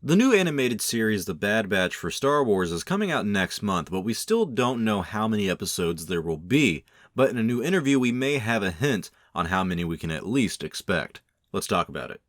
The new animated series The Bad Batch for Star Wars is coming out next month, but we still don't know how many episodes there will be. But in a new interview, we may have a hint on how many we can at least expect. Let's talk about it.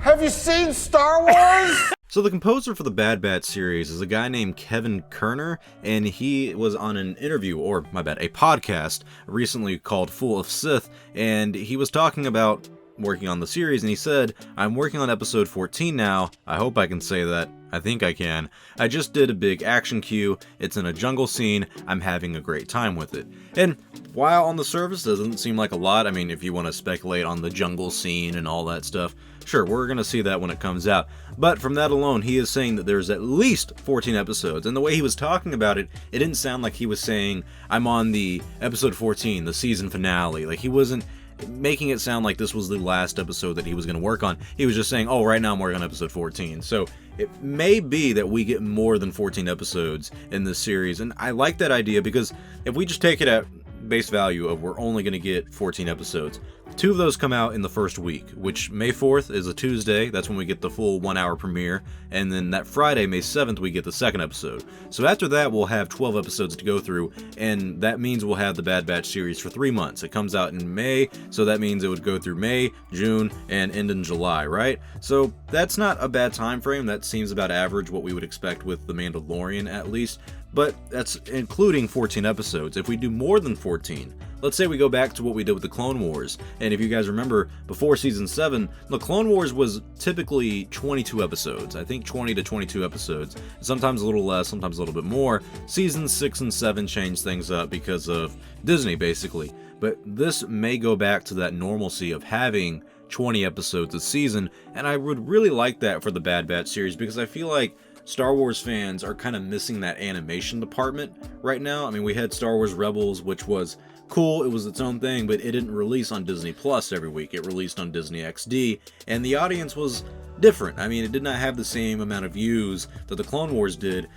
Have you seen Star Wars? So the composer for the Bad Batch series is a guy named Kevin Kerner, and he was on an interview, a podcast, recently called Full of Sith, and he was talking about working on the series, and he said, "I'm working on episode 14 now. I hope I can say that. I think I can. I just did a big action cue. It's in a jungle scene. I'm having a great time with it." And while on the surface doesn't seem like a lot, I mean, if you want to speculate on the jungle scene and all that stuff, sure, we're going to see that when it comes out. But from that alone, he is saying that there's at least 14 episodes. And the way he was talking about it, it didn't sound like he was saying, "I'm on the episode 14, the season finale." Like, he wasn't making it sound like this was the last episode that he was going to work on. He was just saying, "Oh, right now I'm working on episode 14. So it may be that we get more than 14 episodes in this series. And I like that idea, because if we just take it at base value of we're only going to get 14 episodes, 2 of those come out in the first week, which May 4th is a Tuesday. That's when we get the full 1-hour premiere. And then that Friday, May 7th, we get the second episode. So after that, we'll have 12 episodes to go through, and that means we'll have the Bad Batch series for 3 months. It comes out in May, so that means it would go through May, June, and end in July, right? So that's not a bad time frame. That seems about average, what we would expect with The Mandalorian, at least. But that's including 14 episodes. If we do more than 14, let's say we go back to what we did with the Clone Wars, and if you guys remember, before Season 7, the Clone Wars was typically 22 episodes. I think 20 to 22 episodes. Sometimes a little less, sometimes a little bit more. Seasons 6 and 7 changed things up because of Disney, basically. But this may go back to that normalcy of having 20 episodes a season, and I would really like that for the Bad Batch series, because I feel like Star Wars fans are kind of missing that animation department right now. I mean, we had Star Wars Rebels, which was cool, it was its own thing, but it didn't release on Disney Plus every week. It released on Disney XD, and the audience was different. I mean, it did not have the same amount of views that the Clone Wars did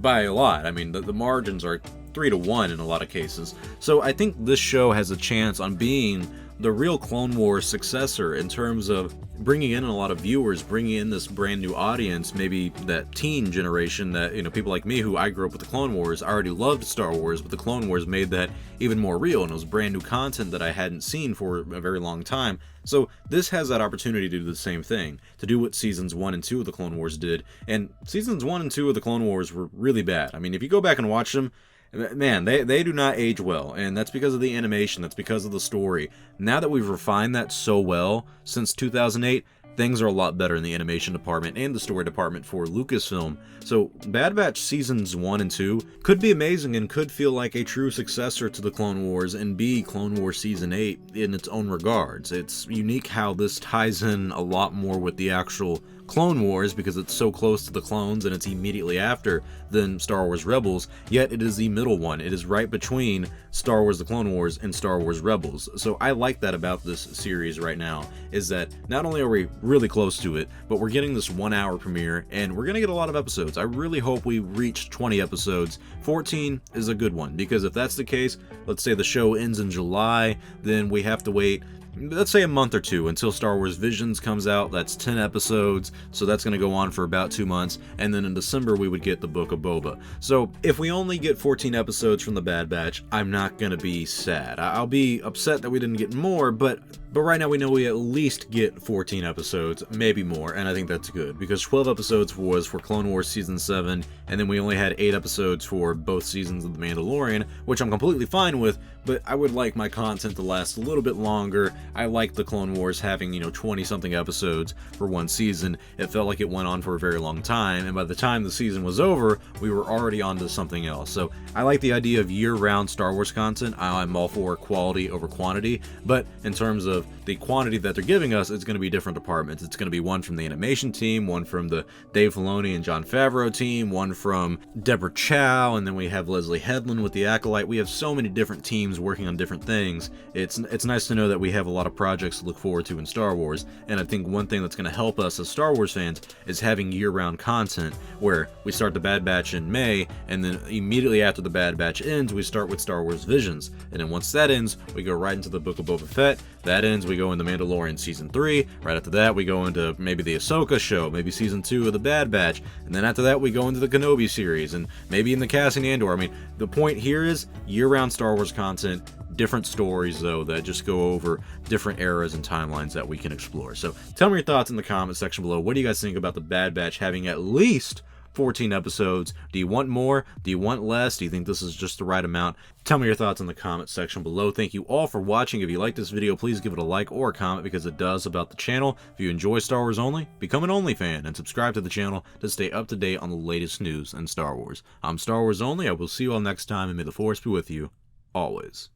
by a lot. I mean, the margins are 3-1 in a lot of cases. So I think this show has a chance on being the real Clone Wars successor in terms of bringing in a lot of viewers, bringing in this brand new audience, maybe that teen generation that, people like me who I grew up with the Clone Wars, I already loved Star Wars, but the Clone Wars made that even more real, and it was brand new content that I hadn't seen for a very long time. So this has that opportunity to do the same thing, to do what seasons 1 and 2 of the Clone Wars did, and seasons 1 and 2 of the Clone Wars were really bad. I mean, if you go back and watch them, man, they do not age well, and that's because of the animation, that's because of the story. Now that we've refined that so well since 2008, things are a lot better in the animation department and the story department for Lucasfilm. So Bad Batch seasons 1 and 2 could be amazing and could feel like a true successor to the Clone Wars and be Clone Wars Season 8 in its own regards. It's unique how this ties in a lot more with the actual Clone Wars, because it's so close to the clones and it's immediately after than Star Wars Rebels, yet it is the middle one. It is right between Star Wars The Clone Wars and Star Wars Rebels. So I like that about this series right now, is that not only are we really close to it, but we're getting this 1-hour premiere, and we're going to get a lot of episodes. I really hope we reach 20 episodes. 14 is a good one, because if that's the case, let's say the show ends in July, then we have to wait, let's say, a month or 2 until Star Wars Visions comes out. That's 10 episodes, so that's going to go on for about 2 months, and then in December we would get the Book of Boba. So if we only get 14 episodes from the Bad Batch, I'm not going to be sad. I'll be upset that we didn't get more, but right now we know we at least get 14 episodes, maybe more, and I think that's good, because 12 episodes was for Clone Wars Season 7, and then we only had 8 episodes for both seasons of The Mandalorian, which I'm completely fine with, but I would like my content to last a little bit longer. I like the Clone Wars having, 20-something episodes for one season. It felt like it went on for a very long time, and by the time the season was over, we were already on to something else. So I like the idea of year-round Star Wars content. I'm all for quality over quantity, but in terms of of the quantity that they're giving us, it's going to be different departments. It's going to be one from the animation team, one from the Dave Filoni and Jon Favreau team, one from Deborah Chow, and then we have Leslie Headland with The Acolyte. We have so many different teams working on different things. It's nice to know that we have a lot of projects to look forward to in Star Wars, and I think one thing that's going to help us as Star Wars fans is having year-round content, where we start the Bad Batch in May, and then immediately after the Bad Batch ends, we start with Star Wars Visions, and then once that ends, we go right into the Book of Boba Fett. That ends, we go into Mandalorian Season 3. Right after that, we go into maybe the Ahsoka show, maybe Season 2 of the Bad Batch, and then after that, we go into the Kenobi series, and maybe in the Cassian Andor. I mean, the point here is year-round Star Wars content, different stories, though, that just go over different eras and timelines that we can explore. So tell me your thoughts in the comment section below. What do you guys think about the Bad Batch having at least 14 episodes? Do you want more? Do you want less? Do you think this is just the right amount? Tell me your thoughts in the comment section below. Thank you all for watching. If you like this video, please give it a like or a comment, because it does about the channel. If you enjoy Star Wars Only, become an Only fan and subscribe to the channel to stay up to date on the latest news in Star Wars. I'm Star Wars Only. I will see you all next time, and may the Force be with you always.